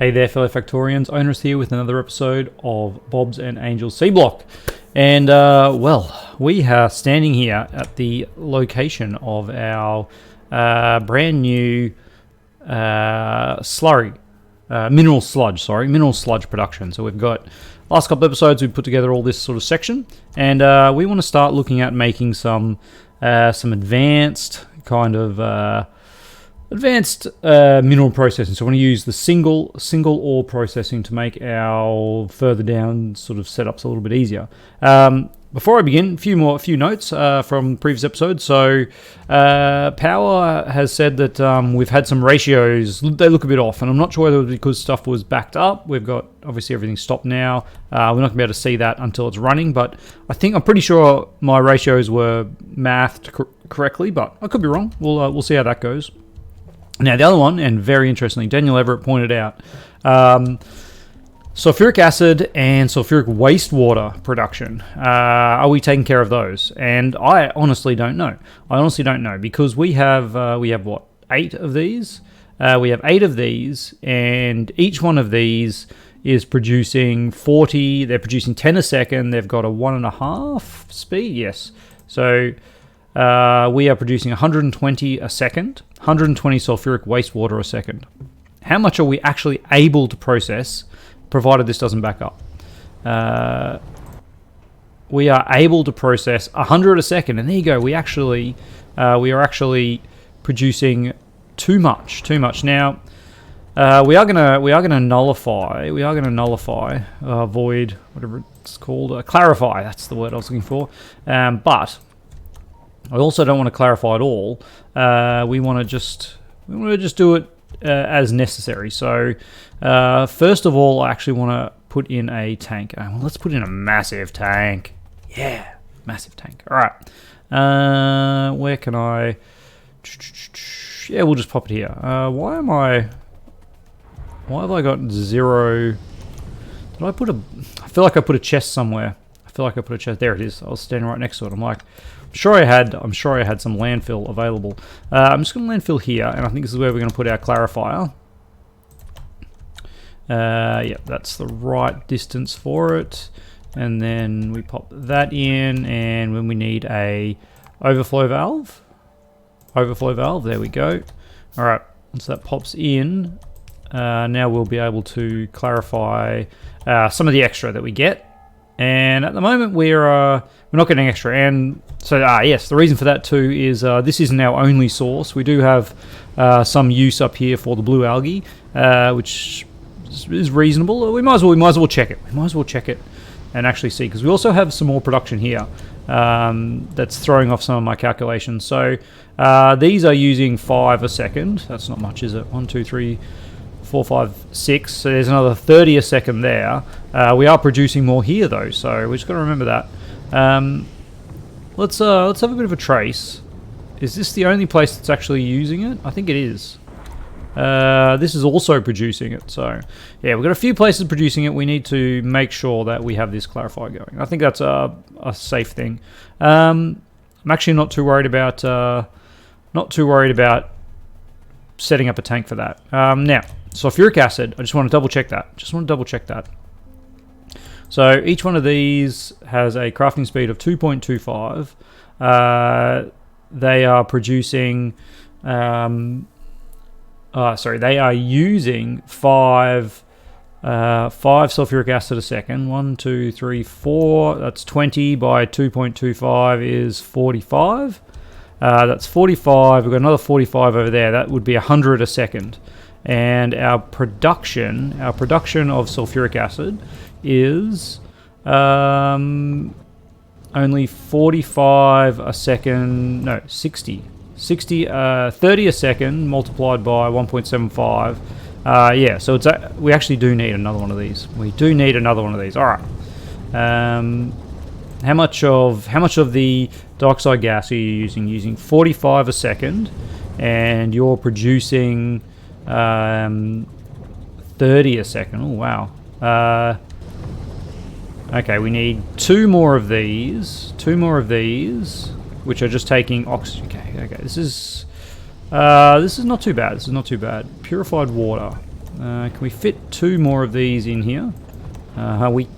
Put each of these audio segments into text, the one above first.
Hey there, fellow Factorians. Owners here with another episode of Bob's and Angel's Seablock. And, well, we are standing here at the location of our brand new mineral sludge production. So we've got, last couple episodes, we've put together all this sort of section. And we want to start looking at making some advanced kind of... advanced mineral processing. So I want to use the single ore processing to make our further down sort of setups a little bit easier. Before I begin, a few notes from previous episodes. So Power has said that we've had some ratios, they look a bit off, and I'm not sure whether it was because stuff was backed up. We've got, obviously, everything stopped now. We're not going to be able to see that until it's running, but I'm pretty sure my ratios were mathed correctly, but I could be wrong. We'll see how that goes. Now, the other one, and very interestingly, Daniel Everett pointed out, sulfuric acid and sulfuric wastewater production. Are we taking care of those? And I honestly don't know. Because we have what, 8 of these? We have 8 of these, and each one of these is producing 40. They're producing 10 a second. They've got a 1.5 speed. Yes. So we are producing 120 a second. 120 sulfuric wastewater a second. How much are we actually able to process, provided this doesn't back up? We are able to process 100 a second, and there you go. We are actually producing too much. Now, we are gonna nullify void, whatever it's called, clarify. That's the word I was looking for. But I also don't want to clarify at all. We want to just do it as necessary. So first of all, I actually want to put in a tank. Well, let's put in a massive tank. Yeah, massive tank. All right. Where can I? Yeah, we'll just pop it here. Why have I got 0? Did I put a? I feel like I put a chest somewhere. There it is. I was standing right next to it. I'm sure I had some landfill available. I'm just going to landfill here, and I think this is where we're going to put our clarifier. Yep, that's the right distance for it. And then we pop that in, and when we need a overflow valve, there we go. All right, once that pops in, now we'll be able to clarify some of the extra that we get. And at the moment, we're not getting extra. And so, yes, the reason for that too is this isn't our only source. We do have some use up here for the blue algae, which is reasonable. We might as well check it. And actually see, because we also have some more production here that's throwing off some of my calculations. So these are using 5 a second. That's not much, is it? 1, 2, 3, 4, 5, 6. So there's another 30 a second there. We are producing more here though, so we just got to remember that. Let's have a bit of a trace. Is this the only place that's actually using it? I think it is. This is also producing it. So yeah, we've got a few places producing it. We need to make sure that we have this clarifier going. I think that's a safe thing. I'm actually not too worried about setting up a tank for that. Now, sulfuric acid, I just want to double check that. So each one of these has a crafting speed of 2.25. They are producing, they are using 5 sulfuric acid a second. 1, 2, 3, 4. That's 20 by 2.25 is 45. That's 45. We've got another 45 over there. That would be 100 a second. And our production of sulfuric acid is only 45 a second. No, 60. 30 a second multiplied by 1.75. Yeah, so we actually do need another one of these. All right. How much of the dioxide gas are you using? Using 45 a second, and you're producing 30 a second. Oh wow. Okay, we need 2 more of these, which are just taking oxygen. Okay. This is not too bad. Purified water. Can we fit 2 more of these in here? We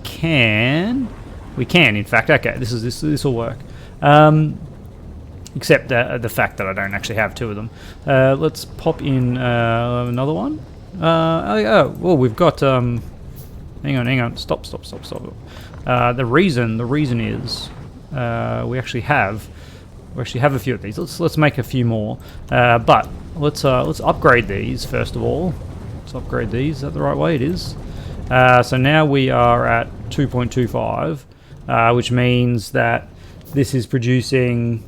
can. We can, in fact. Okay, this will work. Except the fact that I don't actually have 2 of them. Let's pop in another one. Well, we've got. Hang on. Stop. The reason is we actually have a few of these. Let's make a few more. But let's upgrade these first of all. Let's upgrade these. Is that the right way? It is. So now we are at 2.25, which means that this is producing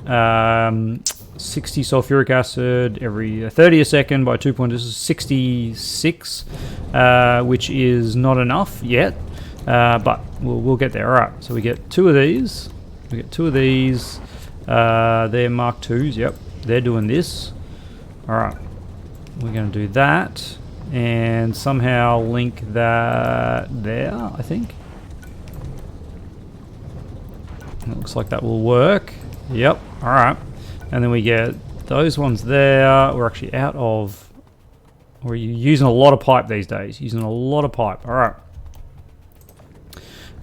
60 sulfuric acid every 30 a second by 2. This is 66, which is not enough yet, but we'll get there. All right. So we get 2 of these. They're Mark IIs. Yep, they're doing this. All right. We're going to do that and somehow link that there, I think. It looks like that will work. Yep. All right. And then we get those ones there. We're actually out of... We're using a lot of pipe these days. All right.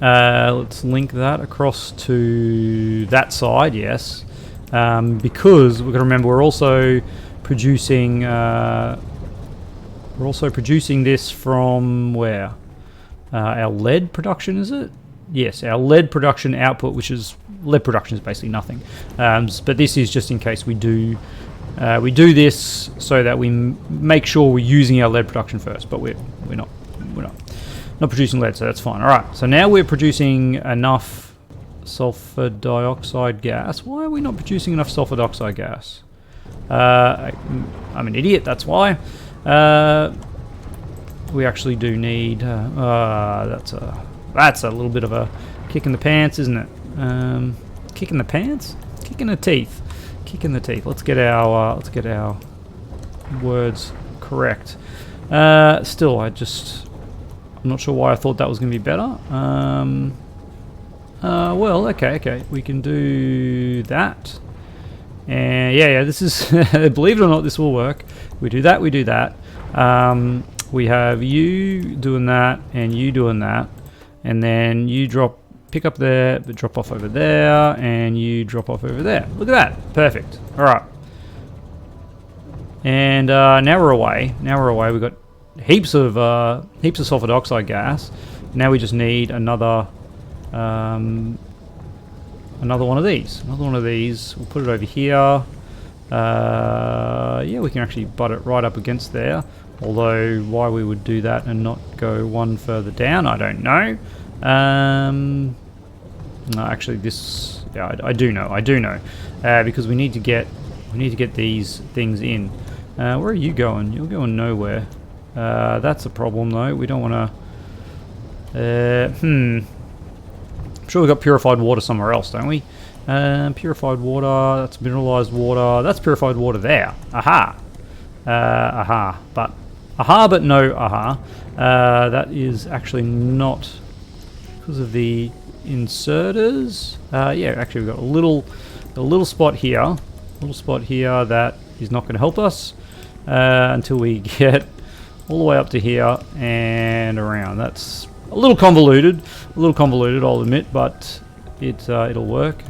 Let's link that across to that side, yes. Because we've got to remember we're also producing this from where? Our lead production, is it? Yes, our lead production output, which is lead production is basically nothing. But this is just in case we do this so that we make sure we're using our lead production first. But we're not producing lead, so that's fine. All right. So now we're producing enough sulfur dioxide gas. Why are we not producing enough sulfur dioxide gas? I'm an idiot. That's why. We actually do need. That's a little bit of a kick in the pants, isn't it? Kick in the pants? Kick in the teeth. Let's get our words correct. Still, I'm not sure why I thought that was going to be better. Well, okay. We can do that. And yeah, this is, believe it or not, this will work. We do that. We have you doing that and you doing that. And then you pick up there, but drop off over there, and you drop off over there. Look at that. Perfect. All right. And now we're away. We've got heaps of sulfur dioxide gas. Now we just need another one of these. We'll put it over here. Yeah, we can actually butt it right up against there. Although why we would do that and not go one further down, I don't know. No, actually, this, yeah, I do know, because we need to get these things in. Where are you going? You're going nowhere. That's a problem, though. We don't want to. I'm sure we've got purified water somewhere else, don't we? Purified water. That's mineralized water. That's purified water there. Aha. But no aha. That is actually not because of the inserters. Yeah, actually we've got a little spot here. That is not going to help us until we get all the way up to here and around. That's a little convoluted, I'll admit, but it'll work.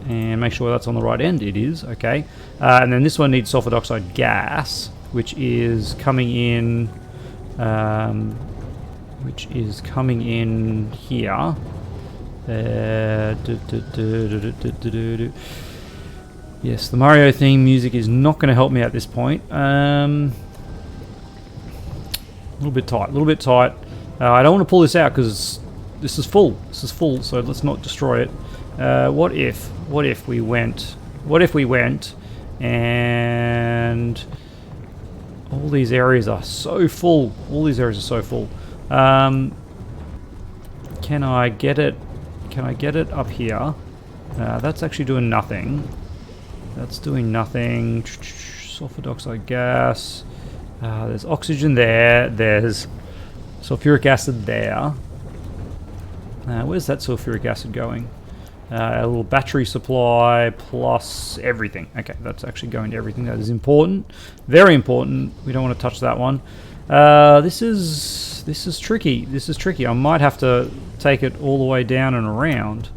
And make sure that's on the right end. It is, okay. And then this one needs sulfur dioxide gas, which is coming in here. Yes, the Mario theme music is not going to help me at this point. A little bit tight. I don't want to pull this out because this is full. So let's not destroy it. What if we went and all these areas are so full. Can I get it up here? That's actually doing nothing. Sulfur dioxide gas. There's oxygen there. There's sulfuric acid there. Where's that sulfuric acid going? A little battery supply plus everything. Okay, that's actually going to everything. That is important. Very important. We don't want to touch that one. This is tricky. This is tricky. I might have to take it all the way down and around,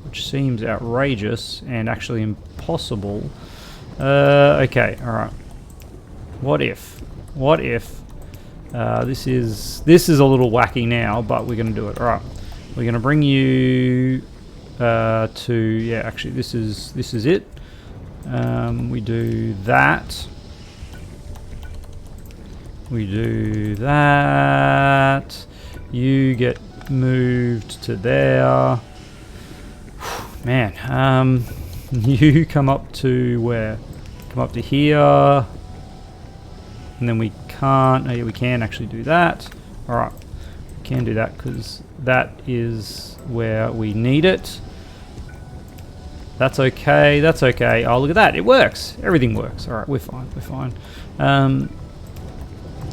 which seems outrageous and actually impossible. Okay, all right. What if? This is a little wacky now, but we're going to do it. All right. We're going to bring you to, yeah, actually this is it. We do that. We do that. You get moved to there. Man, you come up to where? Come up to here. And then we can't, oh yeah, we can actually do that. All right, we can do that because that is where we need it. That's okay, that's okay. Oh, look at that, it works. Everything works. All right, we're fine, we're fine.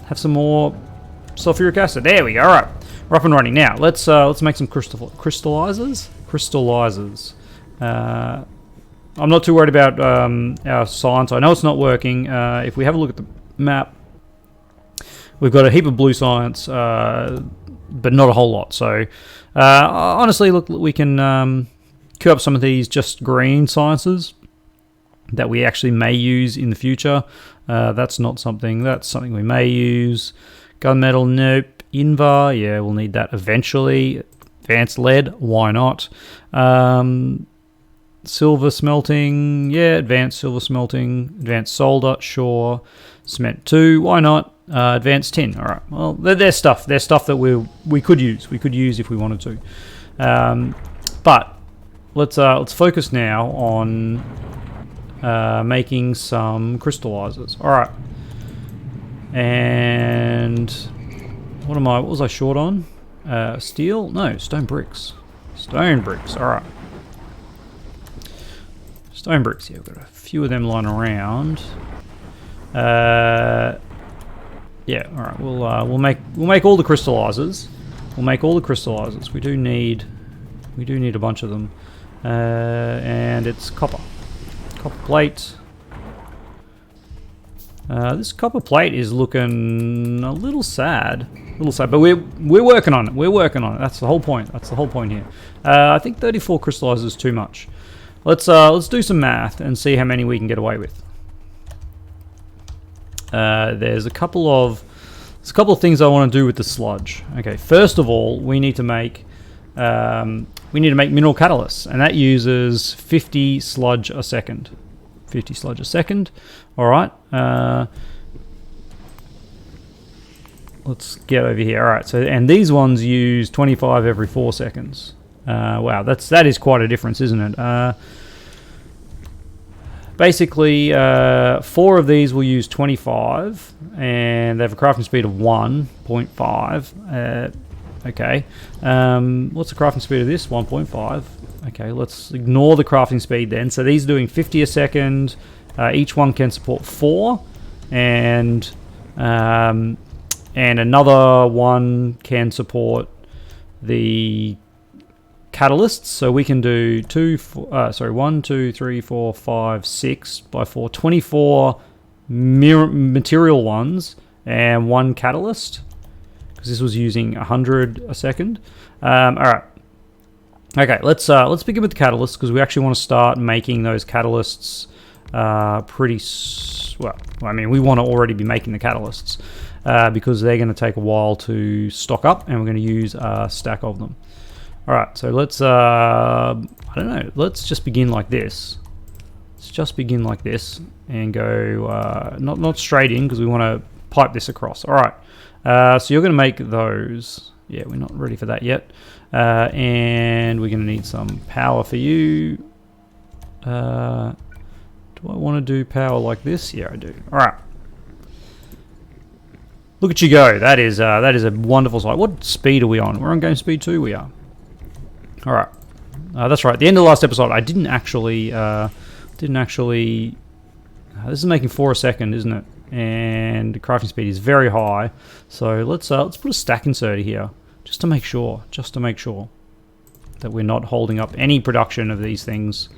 Have some more sulfuric acid. There we go. All right, we're up and running. Now, let's make some crystallizers. Crystallizers. I'm not too worried about our science. I know it's not working. If we have a look at the map, we've got a heap of blue science, but not a whole lot. So, honestly, look, we can queue up some of these just green sciences that we actually may use in the future. That's something we may use. Gunmetal, nope. Invar, yeah, we'll need that eventually. Advanced lead, why not? Silver smelting, yeah, advanced silver smelting. Advanced solder, sure. Cement 2, why not? Advanced tin, all right. Well, they're stuff. They're stuff that we could use. We could use if we wanted to. But let's focus now on making some crystallizers. All right. And what was I short on? Steel? No, stone bricks. Stone bricks. All right. Stone bricks. Yeah, we've got a few of them lying around. Yeah. All right. We'll make all the crystallizers. We'll make all the crystallizers. We do need a bunch of them. And it's copper. Copper plate. This copper plate is looking a little sad. But we're working on it. We're working on it. That's the whole point. That's the whole point here. I think 34 crystallizers is too much. Let's do some math and see how many we can get away with. There's a couple of things I want to do with the sludge. Okay, first of all, we need to make mineral catalysts, and that uses 50 sludge a second. 50 sludge a second. All right. Let's get over here. All right. So, and these ones use 25 every 4 seconds. Wow, that is quite a difference, isn't it? Basically, 4 of these will use 25, and they have a crafting speed of 1.5. Okay. What's the crafting speed of this? 1.5. Okay, let's ignore the crafting speed then. So these are doing 50 a second. Each one can support 4, and another one can support the catalysts. So we can do 1, 2, 3, 4, 5, 6 by 4, 24 material ones and 1 catalyst, because this was using 100 a second. All right. Okay, let's begin with the catalysts, because we actually want to start making those catalysts pretty well. I mean, we want to already be making the catalysts because they're going to take a while to stock up, and we're going to use a stack of them. All right, so let's I don't know. Let's just begin like this. Let's just begin like this and go not straight in, because we want to pipe this across. All right. So you're going to make those. Yeah, we're not ready for that yet. And we're going to need some power for you. Do I want to do power like this? Yeah, I do. All right. Look at you go. That is a wonderful sight. What speed are we on? We're on game speed 2. We are. All right. That's right. At the end of the last episode, I didn't actually. This is making 4 a second, isn't it? And the crafting speed is very high. So let's put a stack inserter here, just to make sure. that we're not holding up any production of these things.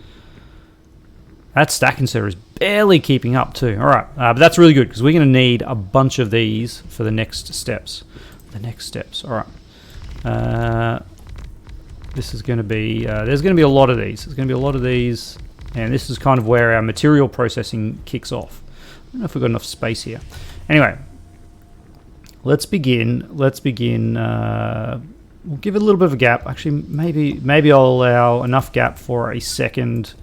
That stack inserter is barely keeping up too. All right, but that's really good because we're going to need a bunch of these for the next steps. All right. This is going to be, there's going to be a lot of these. There's going to be a lot of these, and this is kind of where our material processing kicks off. I don't know if we've got enough space here. Anyway, let's begin. We'll give it a little bit of a gap. Actually, maybe I'll allow enough gap for a second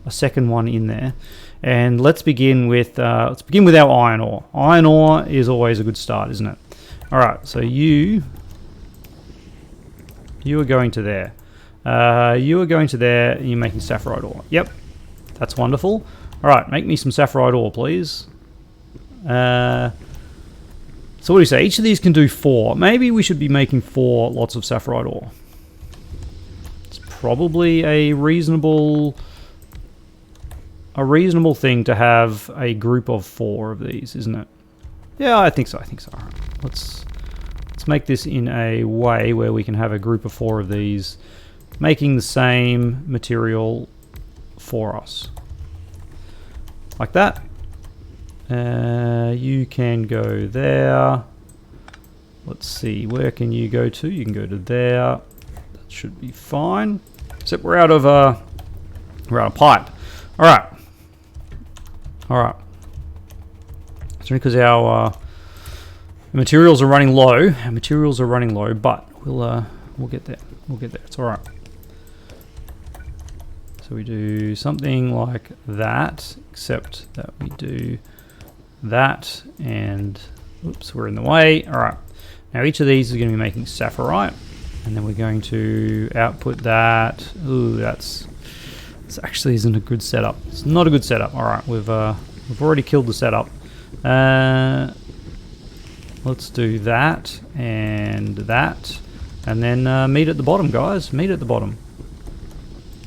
one in there. And let's begin with our iron ore. Iron ore is always a good start, isn't it? All right, so you are going to there. You are going to there, and you're making saphirite ore. Yep, that's wonderful. All right, make me some saphirite ore, please. So what do you say? Each of these can do 4. Maybe we should be making 4 lots of saphirite ore. It's probably a reasonable thing to have a group of 4 of these, isn't it? Yeah, I think so. All right. Let's make this in a way where we can have a group of 4 of these making the same material for us. Like that. You can go there. Let's see, where can you go to? You can go to there. That should be fine. Except we're out of pipe. All right. It's only because our materials are running low. But we'll get there. It's all right. So we do something like that, except that we do that, and oops, we're in the way. All right. Now each of these is going to be making saphirite, and then we're going to output that. Ooh, this actually isn't a good setup. It's not a good setup. All right, we've already killed the setup. Let's do that and that, and then meet at the bottom, guys. Meet at the bottom.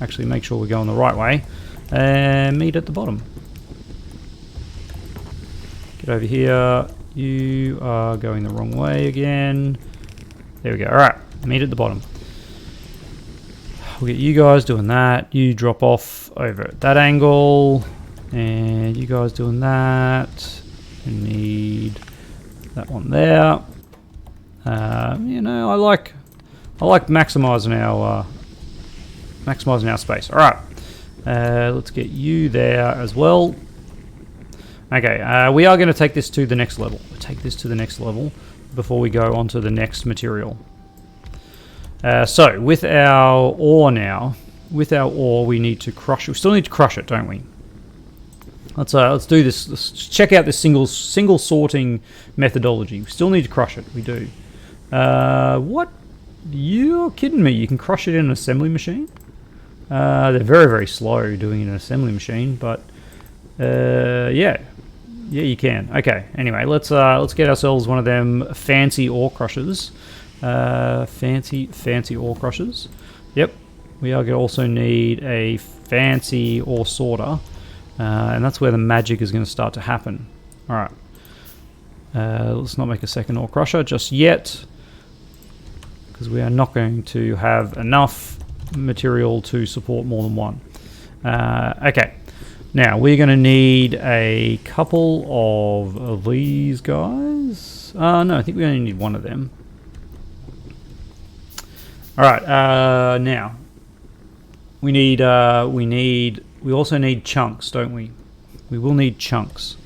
Actually, make sure we're going the right way. And meet at the bottom. Get over here. You are going the wrong way again. There we go. All right, meet at the bottom. We'll get you guys doing that. You drop off over at that angle, and you guys doing that. You need that one there. You know, I like maximizing our space. All right, let's get you there as well. Okay, we are going to take this to the next level. Before we go on to the next material. So with our ore now, we need to crush it. We still need to crush it, don't we? Let's do this. Let's check out this single sorting methodology. We still need to crush it. We do. What? You're kidding me? You can crush it in an assembly machine? They're very, very slow doing it in an assembly machine, but yeah, you can. Okay. Anyway, let's get ourselves one of them fancy ore crushers. Fancy ore crushers. Yep. We are going to also need a fancy ore sorter, and that's where the magic is going to start to happen. All right. Let's not make a second ore crusher just yet, because we are not going to have enough material to support more than one. Okay. Now, we're going to need a couple of these guys. No, I think we only need one of them. Alright, now. We also need chunks, don't we? We will need chunks.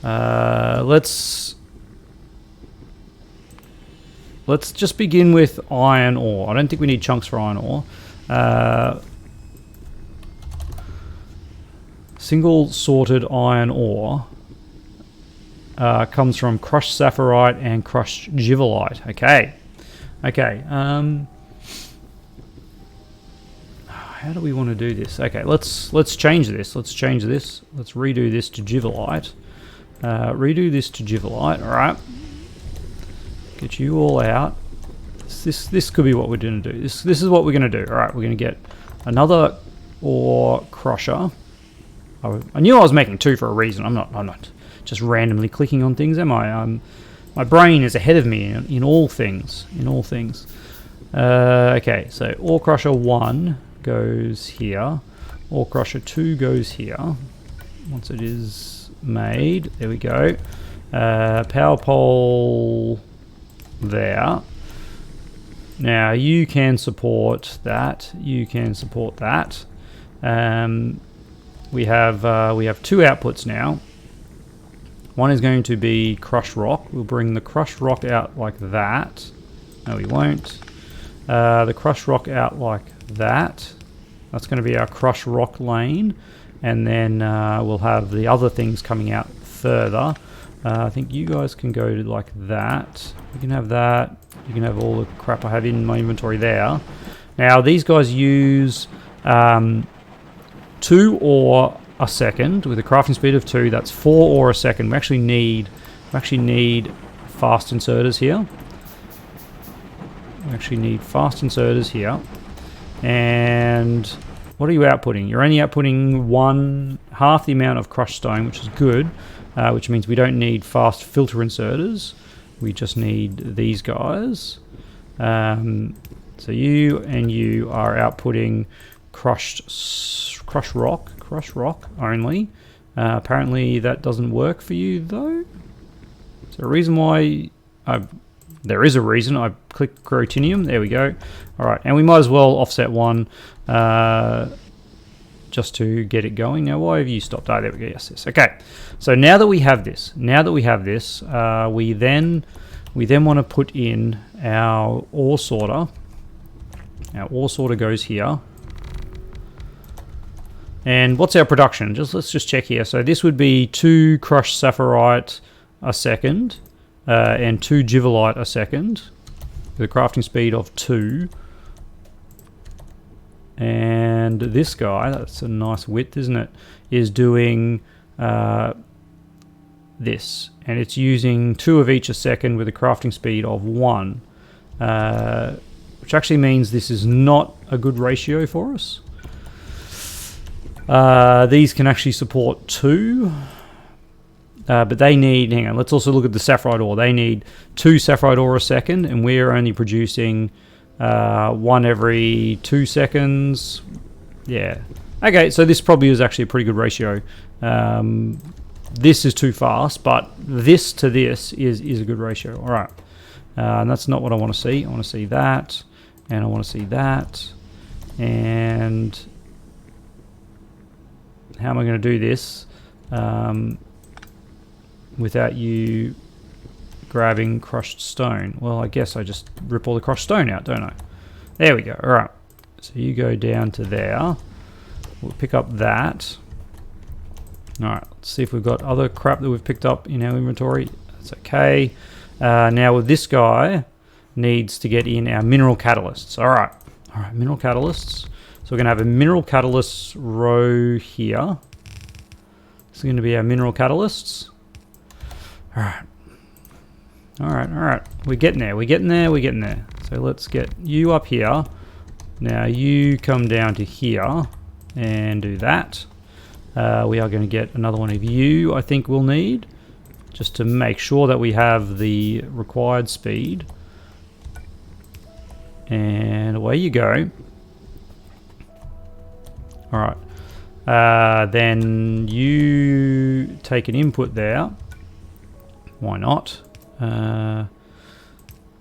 Let's just begin with iron ore. I don't think we need chunks for iron ore. Single sorted iron ore comes from crushed saphirite and crushed givelite. Okay. How do we want to do this? Okay, let's change this. Let's redo this to givelite. All right. Get you all out. This could be what we're going to do. This is what we're going to do. All right, we're going to get another ore crusher. I knew I was making 2 for a reason. I'm not just randomly clicking on things, am I? My brain is ahead of me in all things. Okay, so ore crusher 1 goes here. Ore crusher 2 goes here. Once it is made, there we go. Power pole there. Now you can support that. You can support that. We have 2 outputs now. One is going to be crushed rock. We'll bring the crushed rock out like that. No, we won't. The crushed rock out like that. That's going to be our crushed rock lane. And then we'll have the other things coming out further. I think you guys can go to like that. You can have that. You can have all the crap I have in my inventory there. Now these guys use 2 ore a second with a crafting speed of 2. That's 4 ore a second. We actually need fast inserters here. We actually need fast inserters here. And what are you outputting? You're only outputting half the amount of crushed stone, which is good, which means we don't need fast filter inserters. We just need these guys. So you and you are outputting crushed rock only. Apparently that doesn't work for you though. Is there a reason why? There is a reason. I clicked Grotinium. There we go. All right, and we might as well offset 1 just to get it going. Now, why have you stopped? Oh, there we go. Yes. Okay. So now that we have this, we then want to put in our ore sorter. Our ore sorter goes here. And what's our production? Let's just check here. So this would be 2 crushed sapphirite a second. And 2 jivalite a second with a crafting speed of 2. And this guy, that's a nice width, isn't it, is doing this. And it's using 2 of each a second with a crafting speed of 1. Which actually means this is not a good ratio for us. These can actually support 2. But they need, hang on, let's also look at the sapphirite ore. They need 2 sapphirite ore a second, and we're only producing 1 every 2 seconds. Yeah. Okay, so this probably is actually a pretty good ratio. This is too fast, but this to this is a good ratio. All right. And that's not what I want to see. I want to see that, and I want to see that. And how am I going to do this? Without you grabbing crushed stone. Well, I guess I just rip all the crushed stone out, don't I? There we go. All right. So you go down to there. We'll pick up that. All right. Let's see if we've got other crap that we've picked up in our inventory. That's okay. Now with this guy, needs to get in our mineral catalysts. All right. All right. Mineral catalysts. So we're going to have a mineral catalyst row here. This is going to be our mineral catalysts. Alright. Alright. We're getting there. So let's get you up here. Now you come down to here and do that. We are going to get another one of you, I think we'll need, just to make sure that we have the required speed. And away you go. Alright. Then you take an input there. Why not?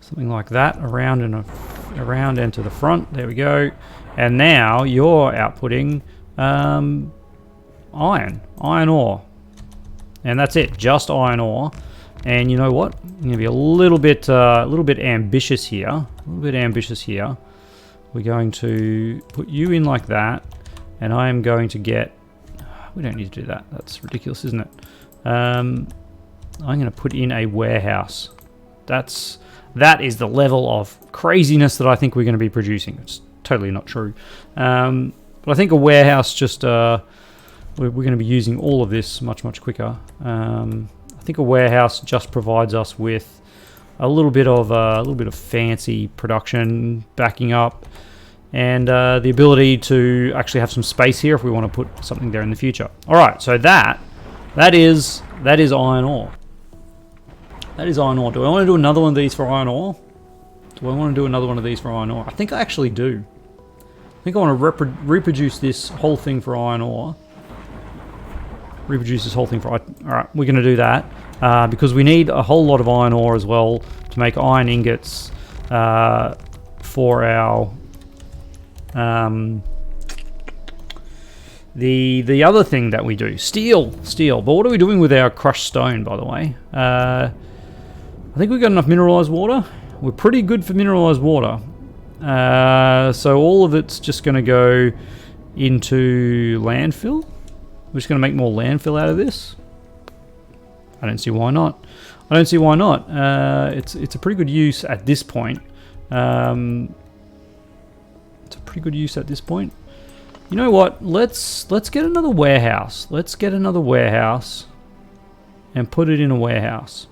Something like that, around and to the front. There we go. And now you're outputting iron ore, and that's it. Just iron ore. And you know what? I'm gonna be a little bit ambitious here. We're going to put you in like that, and I am going to get. We don't need to do that. That's ridiculous, isn't it? I'm going to put in a warehouse. That is the level of craziness that I think we're going to be producing. It's totally not true. But I think a warehouse just we're going to be using all of this much quicker. I think a warehouse just provides us with a little bit of fancy production backing up, and the ability to actually have some space here if we want to put something there in the future. All right, so that is iron ore. That is iron ore. Do I want to do another one of these for iron ore? Do I want to do another one of these for iron ore? I think I actually do. I think I want to reproduce this whole thing for iron ore. Reproduce this whole thing for iron. Alright, we're going to do that. Because we need a whole lot of iron ore as well to make iron ingots for our... the other thing that we do. Steel. But what are we doing with our crushed stone, by the way? I think we've got enough mineralized water. We're pretty good for mineralized water. So all of it's just going to go into landfill. We're just going to make more landfill out of this. I don't see why not. It's a pretty good use at this point. You know what? Let's get another warehouse. Let's get another warehouse and put it in a warehouse.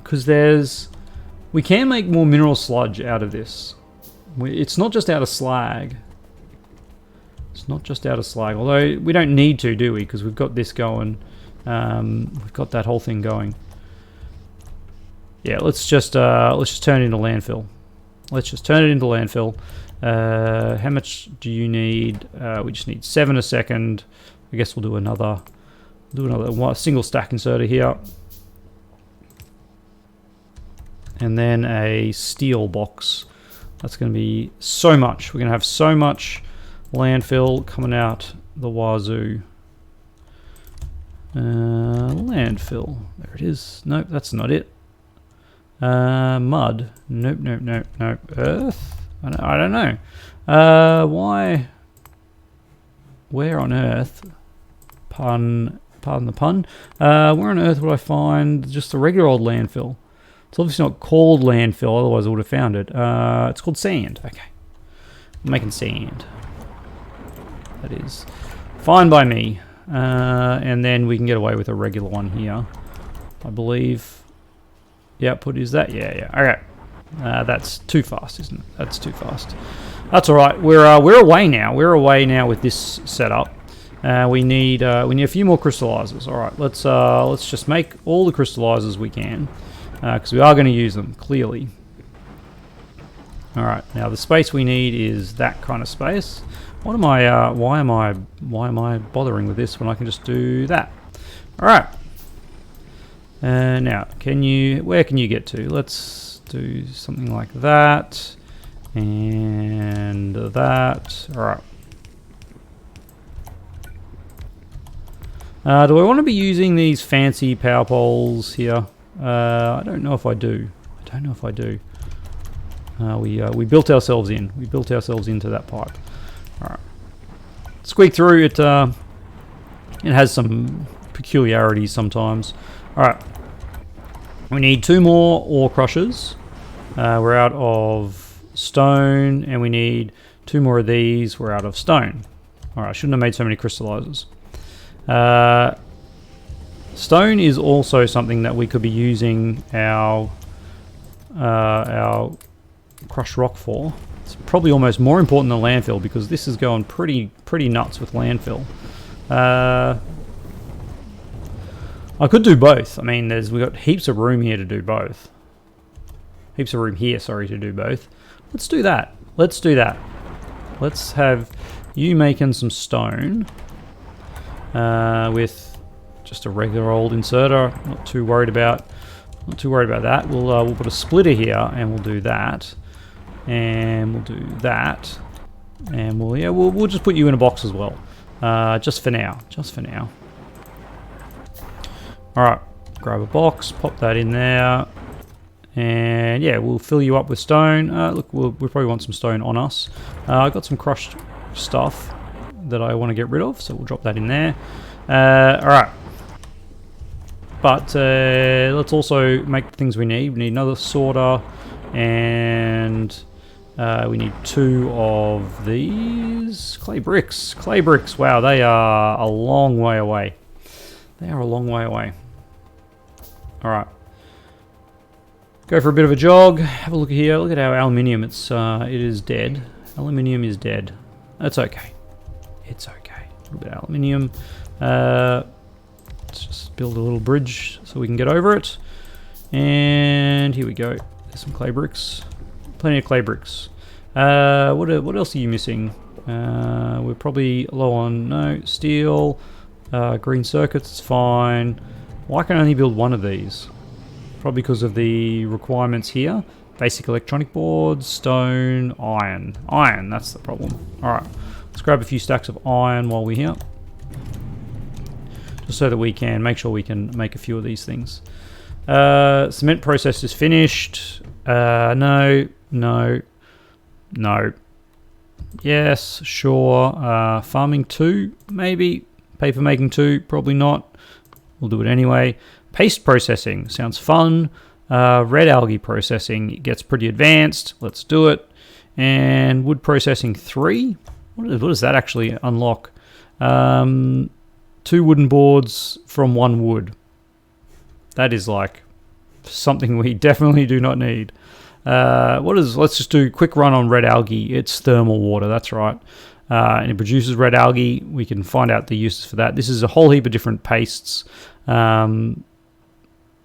Because we can make more mineral sludge out of this. It's not just out of slag. Although we don't need to, do we? Because we've got this going. We've got that whole thing going. Yeah, let's just turn it into landfill. How much do you need? We just need 7 a second. I guess we'll do another single stack inserter here. And then a steel box. That's going to be so much. We're going to have so much landfill coming out the wazoo. Landfill. There it is. Nope, that's not it. Mud. Nope. Earth? I don't know. Why? Where on earth? Pardon the pun. Where on earth would I find just a regular old landfill? It's obviously not called landfill, otherwise I would have found it. It's called sand. Okay. I'm making sand. That is fine by me. And then we can get away with a regular one here, I believe. The output is that? Yeah. Okay. That's too fast, isn't it? That's too fast. That's all right. We're away now. We're away now with this setup. We need a few more crystallizers. All right. Let's just make all the crystallizers we can, because we are going to use them clearly. All right. Now the space we need is that kind of space. What am I? Why am I bothering with this when I can just do that? All right. Now, where can you get to? Let's do something like that and that. All right. Do I want to be using these fancy power poles here? I don't know if I do. We built ourselves in. We built ourselves into that pipe. All right. Squeak through it. It has some peculiarities sometimes. All right. We need 2 more ore crushers. We're out of stone, and we need 2 more of these. We're out of stone. All right. I shouldn't have made so many crystallizers. Stone is also something that we could be using our crushed rock for. It's probably almost more important than landfill, because this is going pretty nuts with landfill. I could do both. I mean, we've got heaps of room here to do both. Heaps of room here, sorry, to do both. Let's do that. Let's have you making some stone with just a regular old inserter. Not too worried about that. We'll put a splitter here, and we'll do that. And we'll do that, and we'll just put you in a box as well, just for now. All right, grab a box, pop that in there, and yeah, we'll fill you up with stone. Look, we probably want some stone on us. I've got some crushed stuff that I want to get rid of, so we'll drop that in there. All right, but let's also make the things we need. We need another sorter, and we need 2 of these clay bricks. Wow, they are a long way away. All right. Go for a bit of a jog. Have a look here. Look at our aluminium. It is dead. Aluminium is dead. That's okay. It's okay. A little bit of aluminium. Let's just build a little bridge so we can get over it. And here we go. There's some clay bricks. Plenty of clay bricks. What else are you missing? We're probably low on no steel. Green circuits is fine. Why can I only build one of these? Probably because of the requirements here. Basic electronic boards, stone, iron. Iron, that's the problem. Alright, let's grab a few stacks of iron while we're here. Just so that we can make sure we can make a few of these things. Cement process is finished. No. Yes, sure. Farming 2, maybe. Paper making 2, probably not. We'll do it anyway. Paste processing, sounds fun. Red algae processing, it gets pretty advanced. Let's do it. And wood processing 3. What does that actually unlock? 2 wooden boards from 1 wood. That is like something we definitely do not need. Let's just do a quick run on red algae. It's thermal water, that's right. And it produces red algae. We can find out the uses for that. This is a whole heap of different pastes.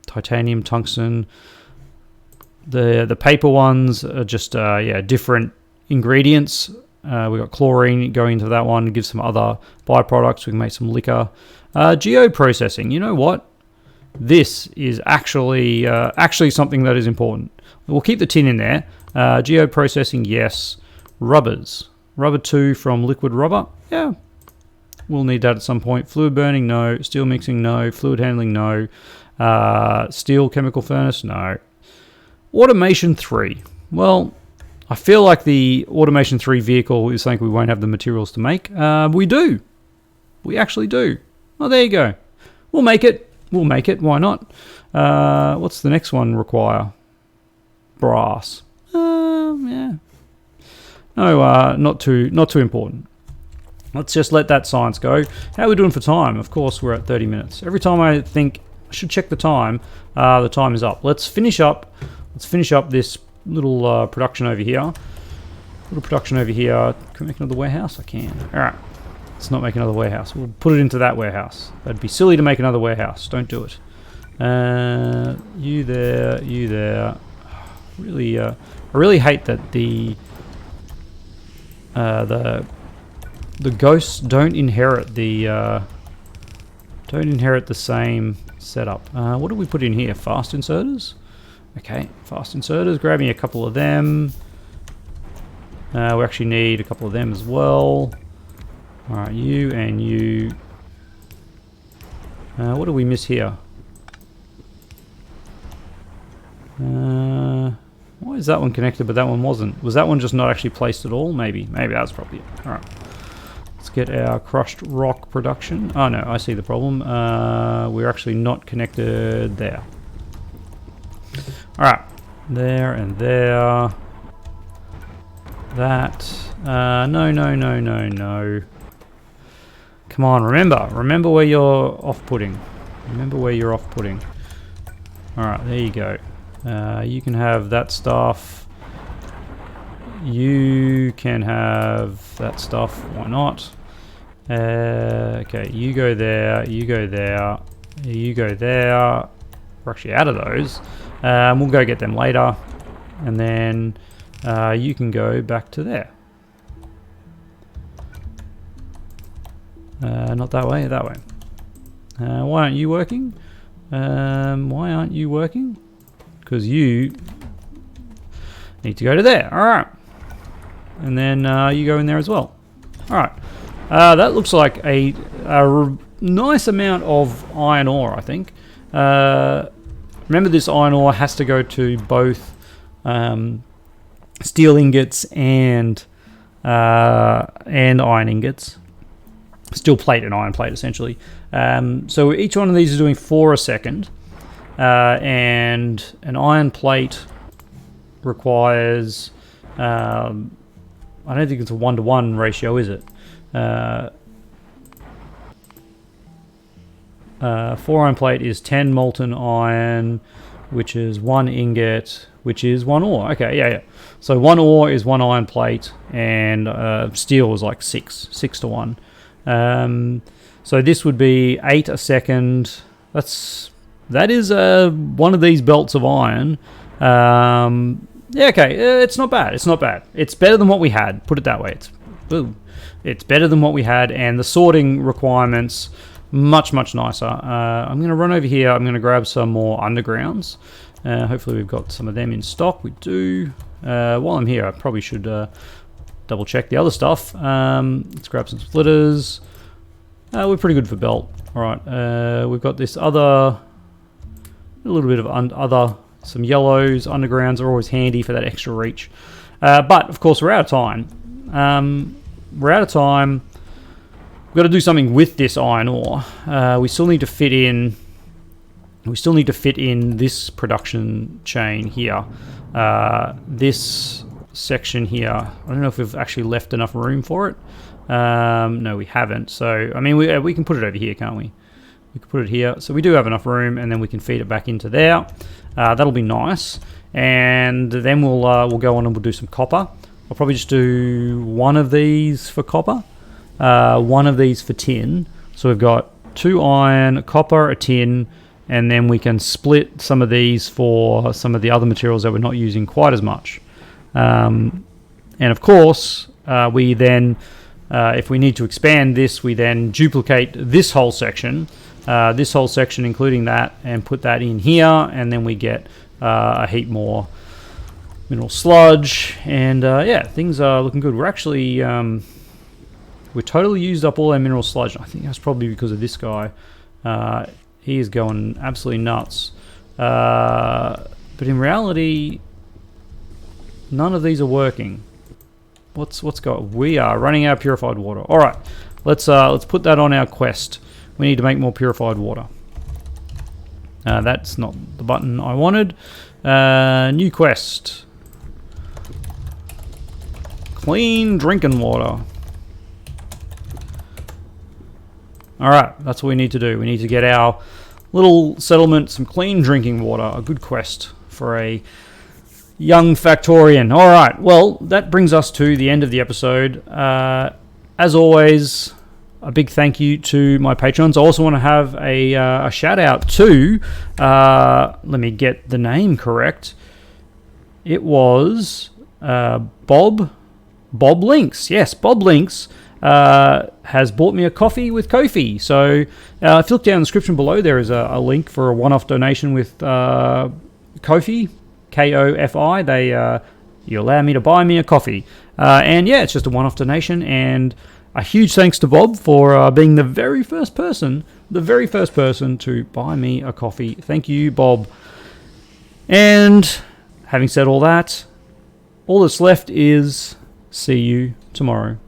Titanium, tungsten. The paper ones are just different ingredients. We got chlorine going into that one. Give some other byproducts. We can make some liquor. Geoprocessing. You know what? This is actually something that is important. We'll keep the tin in there. Geoprocessing, yes. Rubbers. Rubber 2 from liquid rubber. Yeah. We'll need that at some point. Fluid burning, no. Steel mixing, no. Fluid handling, no. Steel chemical furnace, no. Automation 3. Well, I feel like the Automation 3 vehicle is something we won't have the materials to make. We do. We actually do. Oh, there you go. We'll make it. We'll make it. Why not? What's the next one require? Brass. Yeah. No, not too important. Let's just let that science go. How are we doing for time? Of course, we're at 30 minutes. Every time I think I should check the time is up. Let's finish up this little production over here. Can we make another warehouse? I can. All right. Let's not make another warehouse. We'll put it into that warehouse. That'd be silly to make another warehouse. Don't do it. You there. Really, I really hate that the ghosts don't inherit the same setup. What do we put in here? Fast inserters. Okay, fast inserters. Grab me a couple of them. We actually need a couple of them as well. All right, you and you. What do we miss here? Why is that one connected but that one wasn't? Was that one just not actually placed at all? Maybe that's probably it. All right. Let's get our crushed rock production. Oh no, I see the problem. We're actually not connected there. All right, there and there. That. No. Come on, remember where you're off-putting. All right, there you go. You can have that stuff. You can have that stuff. Why not? Okay, you go there. You go there. You go there. We're actually out of those. We'll go get them later. And then you can go back to there. Not that way, that way. Why aren't you working? Because you need to go to there. Alright. And then you go in there as well. Alright. That looks like a nice amount of iron ore, I think. Remember, this iron ore has to go to both steel ingots and iron ingots. Steel plate and iron plate, essentially. So each one of these is doing 4 a second. And an iron plate requires... I don't think it's a 1-to-1 ratio, is it? 4 iron plate is 10 molten iron, which is 1 ingot, which is 1 ore. Okay, yeah. So 1 ore is 1 iron plate, and steel is like 6 to 1. So this would be 8 a second. That is one of these belts of iron. Yeah, okay, it's not bad. It's not bad. It's better than what we had. Put it that way. It's better than what we had, and the sorting requirements much nicer. I'm going to run over here. I'm going to grab some more undergrounds. Hopefully we've got some of them in stock. We do. While I'm here, I probably should double check the other stuff. Let's grab some splitters. We're pretty good for belt. All right. We've got this other, a little bit of some yellows. Undergrounds are always handy for that extra reach. But of course we're out of time. We've got to do something with this iron ore. We still need to fit in this production chain here. This section here. I don't know if we've actually left enough room for it. No, we haven't. So I mean, we can put it over here, can't we? We can put it here. So we do have enough room, and then we can feed it back into there. That'll be nice. And then we'll go on and we'll do some copper. I'll probably just do one of these for copper, one of these for tin. So we've got 2 iron, a copper, a tin, and then we can split some of these for some of the other materials that we're not using quite as much. And of course, we then, if we need to expand this, we then duplicate this whole section, including that, and put that in here, and then we get a heap more mineral sludge, and yeah, things are looking good. We're actually we're totally used up all our mineral sludge. I think that's probably because of this guy. He is going absolutely nuts. But in reality, none of these are working. What's going? We are running out of purified water. All right, let's put that on our quest. We need to make more purified water. That's not the button I wanted. New quest. Clean drinking water. Alright, that's what we need to do. We need to get our little settlement some clean drinking water. A good quest for a young Factorian. Alright, well, that brings us to the end of the episode. As always, a big thank you to my patrons. I also want to have a shout out to, let me get the name correct. It was Bob Links. Yes, Bob Links has bought me a coffee with Ko-fi. So if you look down in the description below, there is a link for a one-off donation with Ko-fi, Kofi. You allow me to buy me a coffee. And yeah, it's just a one-off donation, and a huge thanks to Bob for being the very first person to buy me a coffee. Thank you, Bob. And having said all that, all that's left is see you tomorrow.